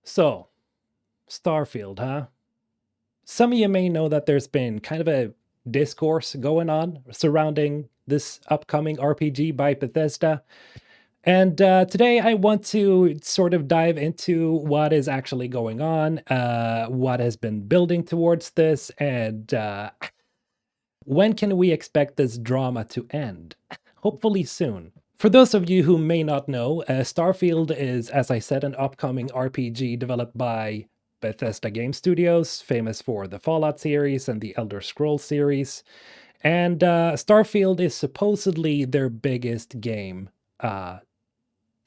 So, Starfield, huh? Some of you may know that there's been kind of a discourse going on surrounding this upcoming RPG by Bethesda. And today I want to sort of dive into what is actually going on, what has been building towards this, and when can we expect this drama to end? Hopefully soon. For those of you who may not know, Starfield is, as I said, an upcoming RPG developed by Bethesda Game Studios, famous for the Fallout series and the Elder Scrolls series. And Starfield is supposedly their biggest game to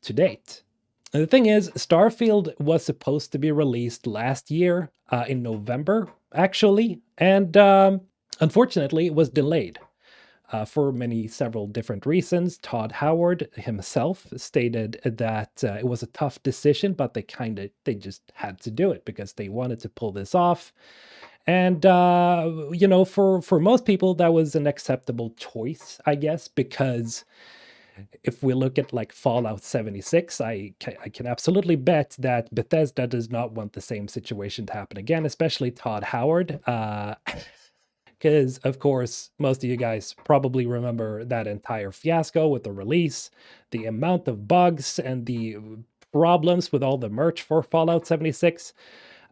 date. And the thing is, Starfield was supposed to be released last year in November, actually, and unfortunately, it was delayed for several different reasons. Todd Howard himself stated that it was a tough decision, but they just had to do it because they wanted to pull this off. And for most people, that was an acceptable choice, I guess, because if we look at like Fallout 76, I can absolutely bet that Bethesda does not want the same situation to happen again, especially Todd Howard. Because, of course, most of you guys probably remember that entire fiasco with the release, the amount of bugs and the problems with all the merch for Fallout 76.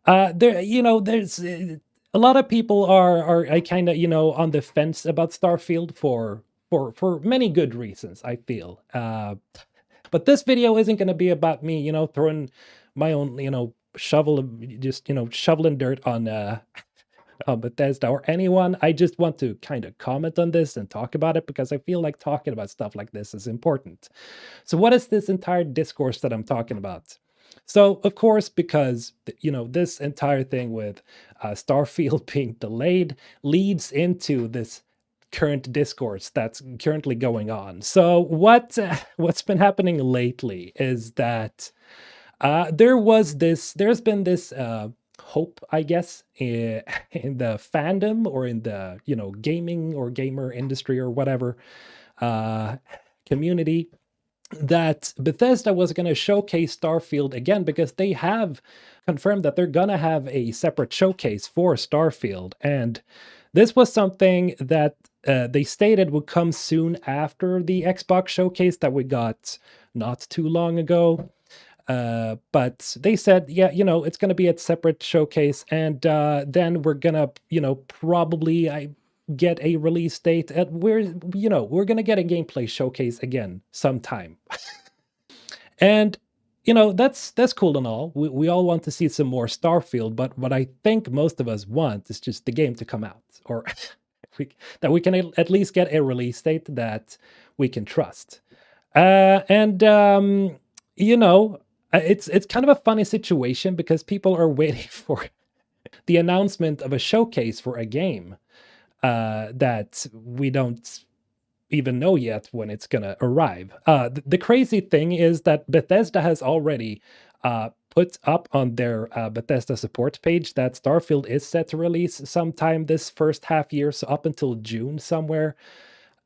There's a lot of people are I kind of on the fence about Starfield for many good reasons, I feel. But this video isn't going to be about me, throwing my own, shoveling dirt on Bethesda or anyone. I just want to kind of comment on this and talk about it because I feel like talking about stuff like this is important. So, what is this entire discourse that I'm talking about? So, of course, because this entire thing with Starfield being delayed leads into this current discourse that's currently going on. So, what's been happening lately is that there's been this hope, I guess, in the fandom or in the gaming or gamer industry or whatever uh, community that Bethesda was going to showcase Starfield again because they have confirmed that they're going to have a separate showcase for Starfield. And this was something that they stated would come soon after the Xbox showcase that we got not too long ago. But they said, yeah, it's going to be a separate showcase, and then we're gonna, probably get a release date. At we're gonna get a gameplay showcase again sometime, and that's cool and all. We all want to see some more Starfield, but what I think most of us want is just the game to come out, or that we can at least get a release date that we can trust. And you know, it's kind of a funny situation because people are waiting for the announcement of a showcase for a game that we don't even know yet when it's gonna arrive. The crazy thing is that Bethesda has already put up on their Bethesda support page that Starfield is set to release sometime this first half year, so up until June somewhere.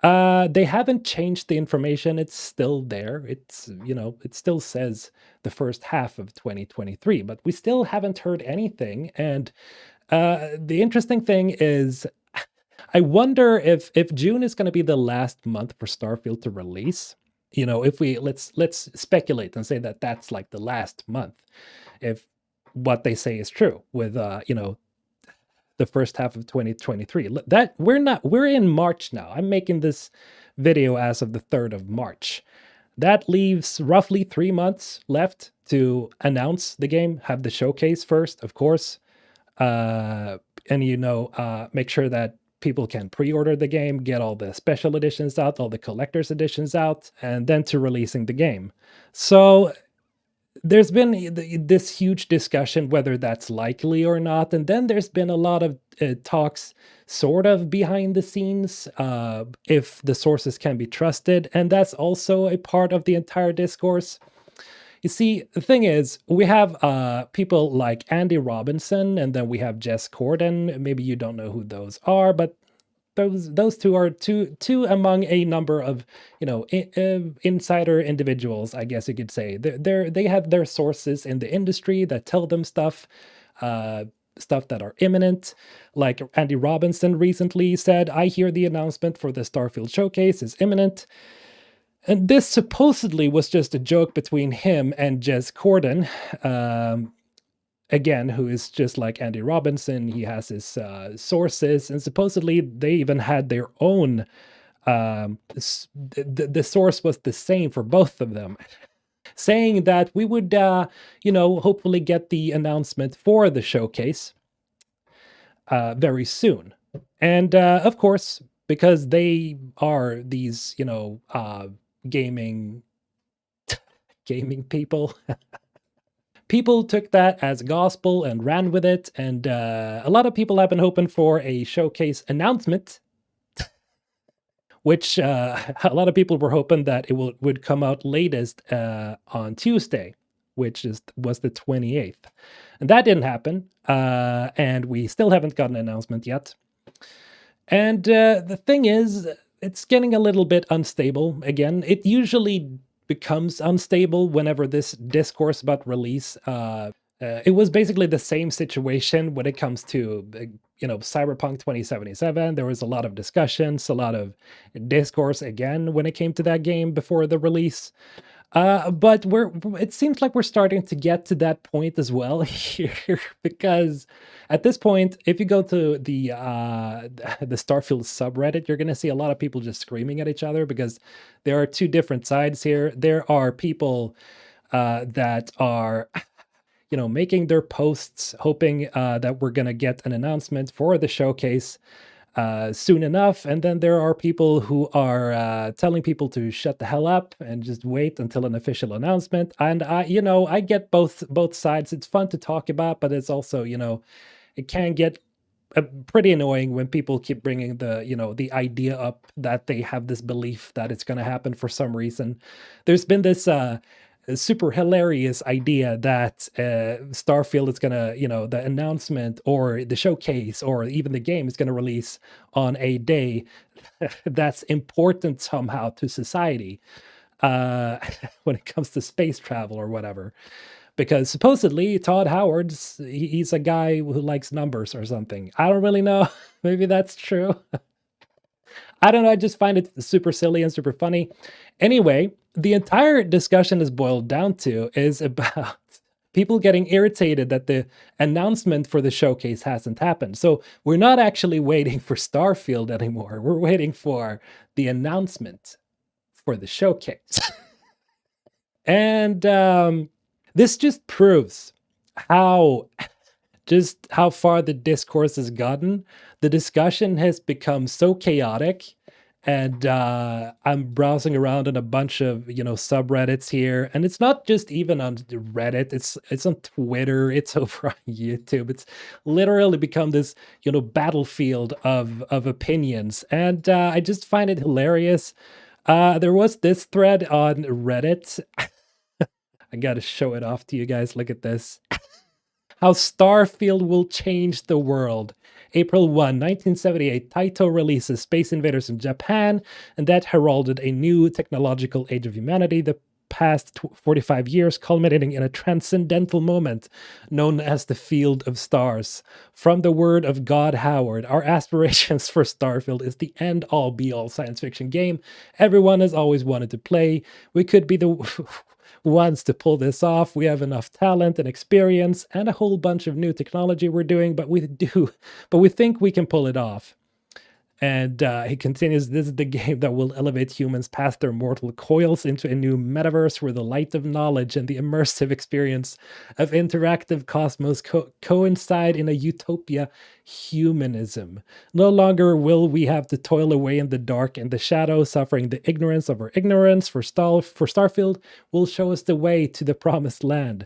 They haven't changed the information. It's still there. It still says the first half of 2023, but we still haven't heard anything. And the interesting thing is, I wonder if June is going to be the last month for Starfield to release. If we let's speculate and say that that's like the last month, if what they say is true with the first half of 2023. That we're in March now. I'm making this video as of the 3rd of March. That leaves roughly 3 months left to announce the game, have the showcase first, of course. And make sure that people can pre-order the game, get all the special editions out, all the collector's editions out, and then to releasing the game. So there's been this huge discussion whether that's likely or not, and then there's been a lot of talks sort of behind the scenes, if the sources can be trusted, and that's also a part of the entire discourse. You see, the thing is, we have people like Andy Robinson, and then we have Jess Corden. Maybe you don't know who those are, but those two are two among a number of insider individuals, I guess you could say. They have their sources in the industry that tell them uh, stuff that are imminent. Like Andy Robinson recently said, "I hear the announcement for the Starfield showcase is imminent." And this supposedly was just a joke between him and Jez Corden. Again, who is just like Andy Robinson. He has his sources, and supposedly they even had their own. The source was the same for both of them, saying that we would, hopefully get the announcement for the showcase very soon. And of course, because they are these, gaming gaming people. People took that as gospel and ran with it, and a lot of people have been hoping for a showcase announcement, which a lot of people were hoping that would come out latest on Tuesday, which was the 28th, and that didn't happen, and we still haven't got an announcement yet. And the thing is, it's getting a little bit unstable again. It usually becomes unstable whenever this discourse about release. It was basically the same situation when it comes to, Cyberpunk 2077. There was a lot of discussions, a lot of discourse again when it came to that game before the release. But it seems like we're starting to get to that point as well here, because at this point, if you go to the Starfield subreddit, you're gonna see a lot of people just screaming at each other because there are two different sides here. There are people that are making their posts hoping that we're gonna get an announcement for the showcase soon enough. And then there are people who are telling people to shut the hell up and just wait until an official announcement. And I get both sides. It's fun to talk about, but it's also, it can get pretty annoying when people keep bringing the idea up that they have this belief that it's going to happen for some reason. There's been this super hilarious idea that Starfield is gonna, the announcement or the showcase or even the game is gonna release on a day that's important somehow to society uh, when it comes to space travel or whatever. Because supposedly Todd Howard's he's a guy who likes numbers or something. I don't really know. Maybe that's true. I don't know. I just find it super silly and super funny. Anyway, the entire discussion is boiled down to is about people getting irritated that the announcement for the showcase hasn't happened. So we're not actually waiting for Starfield anymore. We're waiting for the announcement for the showcase. And this just proves how how far the discourse has gotten. The discussion has become so chaotic, and I'm browsing around in a bunch of subreddits here, and it's not just even on Reddit. It's on Twitter. It's over on YouTube. It's literally become this battlefield of opinions, and I just find it hilarious. There was this thread on Reddit. I gotta show it off to you guys. Look at this. How Starfield Will Change the World. April 1, 1978, Taito releases Space Invaders in Japan, and that heralded a new technological age of humanity. The past 45 years culminating in a transcendental moment known as the Field of Stars. From the word of God Howard, our aspirations for Starfield is the end-all be-all science fiction game everyone has always wanted to play. We could be the ones to pull this off. We have enough talent and experience and a whole bunch of new technology we're doing, but we think we can pull it off. And he continues, this is the game that will elevate humans past their mortal coils into a new metaverse where the light of knowledge and the immersive experience of interactive cosmos coincide in a utopia humanism. No longer will we have to toil away in the dark and the shadow, suffering the ignorance of our ignorance. For Starfield will show us the way to the promised land.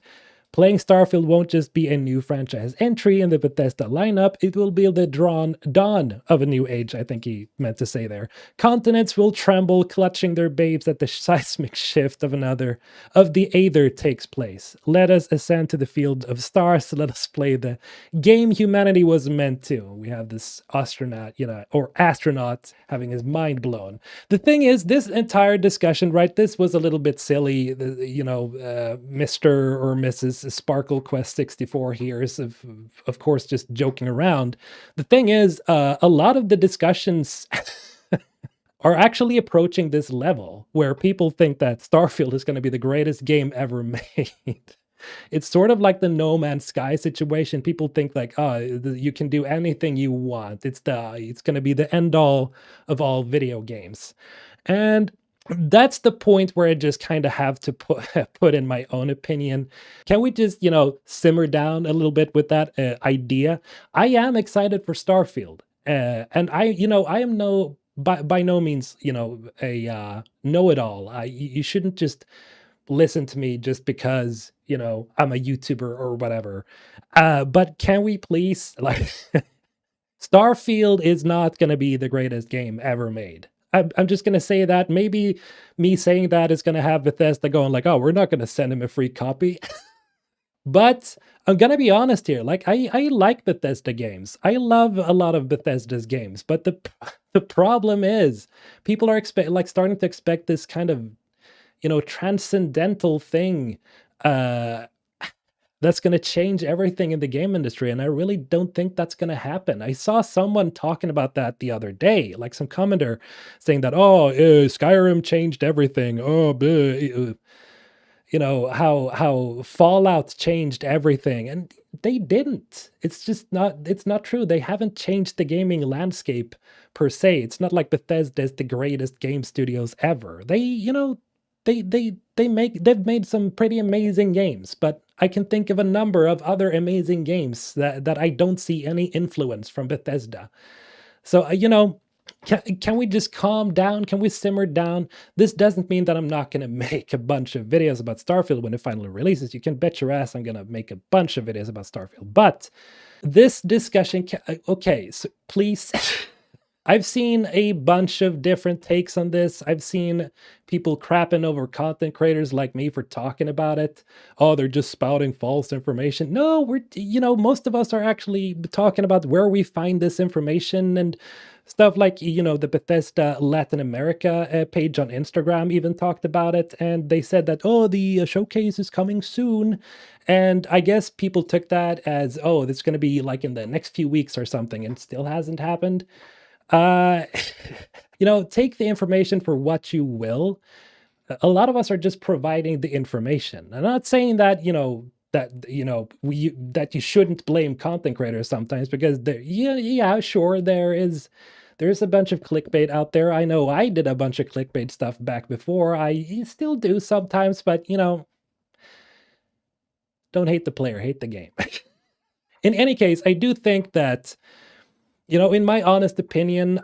Playing Starfield won't just be a new franchise entry in the Bethesda lineup, it will be the dawn of a new age, I think he meant to say there. Continents will tremble, clutching their babes at the seismic shift of the Aether takes place. Let us ascend to the field of stars, let us play the game humanity was meant to. We have this astronaut, or astronaut having his mind blown. The thing is, this entire discussion, right, this was a little bit silly. Mr. or Mrs. Sparkle Quest 64 here is, of course, just joking around. The thing is, a lot of the discussions are actually approaching this level where people think that Starfield is going to be the greatest game ever made. It's sort of like the No Man's Sky situation. People think like, oh, you can do anything you want. It's going to be the end all of all video games. And that's the point where I just kind of have to put in my own opinion. Can we just, simmer down a little bit with that idea? I am excited for Starfield. And I am by no means, a know-it-all. You shouldn't just listen to me just because, I'm a YouTuber or whatever. But can we please, like, Starfield is not going to be the greatest game ever made. I'm just going to say that. Maybe me saying that is going to have Bethesda going like, oh, we're not going to send him a free copy. But I'm going to be honest here. Like, I like Bethesda games. I love a lot of Bethesda's games. But the problem is people are starting to expect this kind of, transcendental thing that's going to change everything in the game industry. And I really don't think that's going to happen. I saw someone talking about that the other day, like some commenter saying that, oh, Skyrim changed everything. Oh, how Fallout changed everything. And they didn't. It's not true. They haven't changed the gaming landscape per se. It's not like Bethesda is the greatest game studios ever. They've made some pretty amazing games, but I can think of a number of other amazing games that I don't see any influence from Bethesda. So can we just calm down? Can we simmer down? This doesn't mean that I'm not going to make a bunch of videos about Starfield when it finally releases. You can bet your ass I'm going to make a bunch of videos about Starfield. But this discussion, okay, so please. I've seen a bunch of different takes on this. I've seen people crapping over content creators like me for talking about it. Oh, they're just spouting false information. No, most of us are actually talking about where we find this information and stuff like, the Bethesda Latin America page on Instagram even talked about it. And they said that, oh, the showcase is coming soon. And I guess people took that as, oh, it's going to be like in the next few weeks or something, and still hasn't happened. Uh, take the information for what you will. A lot of us are just providing the information. I'm not saying that, that you shouldn't blame content creators sometimes, because sure, there's a bunch of clickbait out there. I know I did a bunch of clickbait stuff back before. I still do sometimes, but don't hate the player, hate the game. In any case, I do think that, in my honest opinion,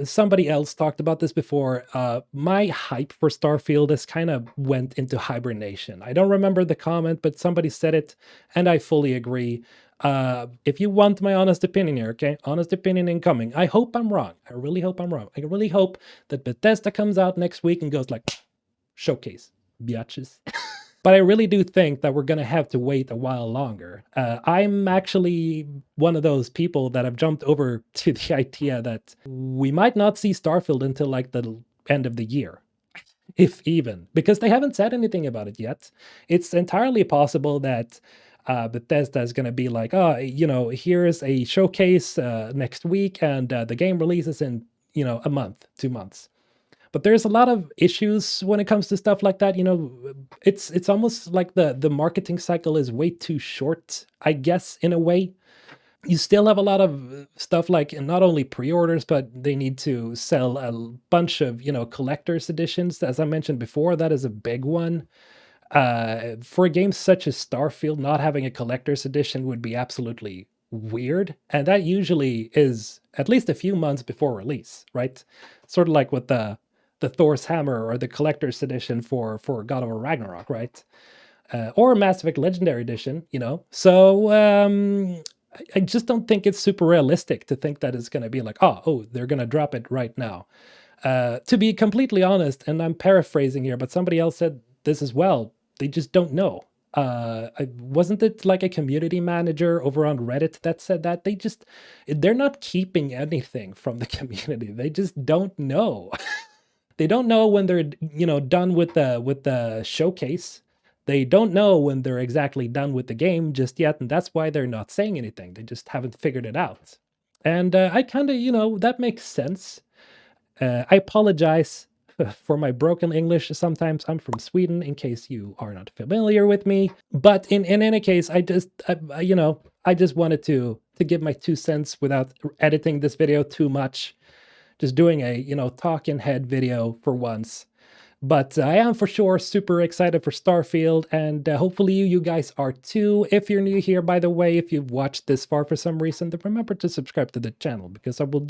somebody else talked about this before. My hype for Starfield has kind of went into hibernation. I don't remember the comment, but somebody said it, and I fully agree. If you want my honest opinion here, okay? Honest opinion incoming. I hope I'm wrong. I really hope I'm wrong. I really hope that Bethesda comes out next week and goes like, showcase, biatches. But I really do think that we're going to have to wait a while longer. I'm actually one of those people that have jumped over to the idea that we might not see Starfield until like the end of the year, if even, because they haven't said anything about it yet. It's entirely possible that Bethesda is going to be like, oh, here's a showcase next week, and the game releases in, a month, 2 months. But there's a lot of issues when it comes to stuff like that. It's almost like the marketing cycle is way too short, I guess, in a way. You still have a lot of stuff like not only pre-orders, but they need to sell a bunch of, collector's editions. As I mentioned before, that is a big one. For a game such as Starfield, not having a collector's edition would be absolutely weird. And that usually is at least a few months before release, right? Sort of like with the Thor's Hammer or the collector's edition for God of War Ragnarok, right? or Mass Effect Legendary Edition, you know. So I just don't think it's super realistic to think that it's going to be like, oh, they're going to drop it right now. To be completely honest, and I'm paraphrasing here, but somebody else said this as well. They just don't know. Wasn't it like a community manager over on Reddit that said that they're not keeping anything from the community. They just don't know. They don't know when they're done with the showcase. They don't know when they're exactly done with the game just yet, and that's why they're not saying anything. They just haven't figured it out. And I kind of, that makes sense. I apologize for my broken English. Sometimes I'm from Sweden, in case you are not familiar with me. But in any case, I just wanted to give my 2 cents without editing this video too much. Just doing a talking head video for once. But I am for sure super excited for Starfield, and hopefully you guys are too. If you're new here, by the way, if you've watched this far for some reason, then remember to subscribe to the channel, because I will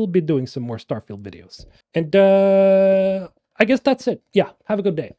be doing some more Starfield videos. And I guess that's it. Yeah, have a good day.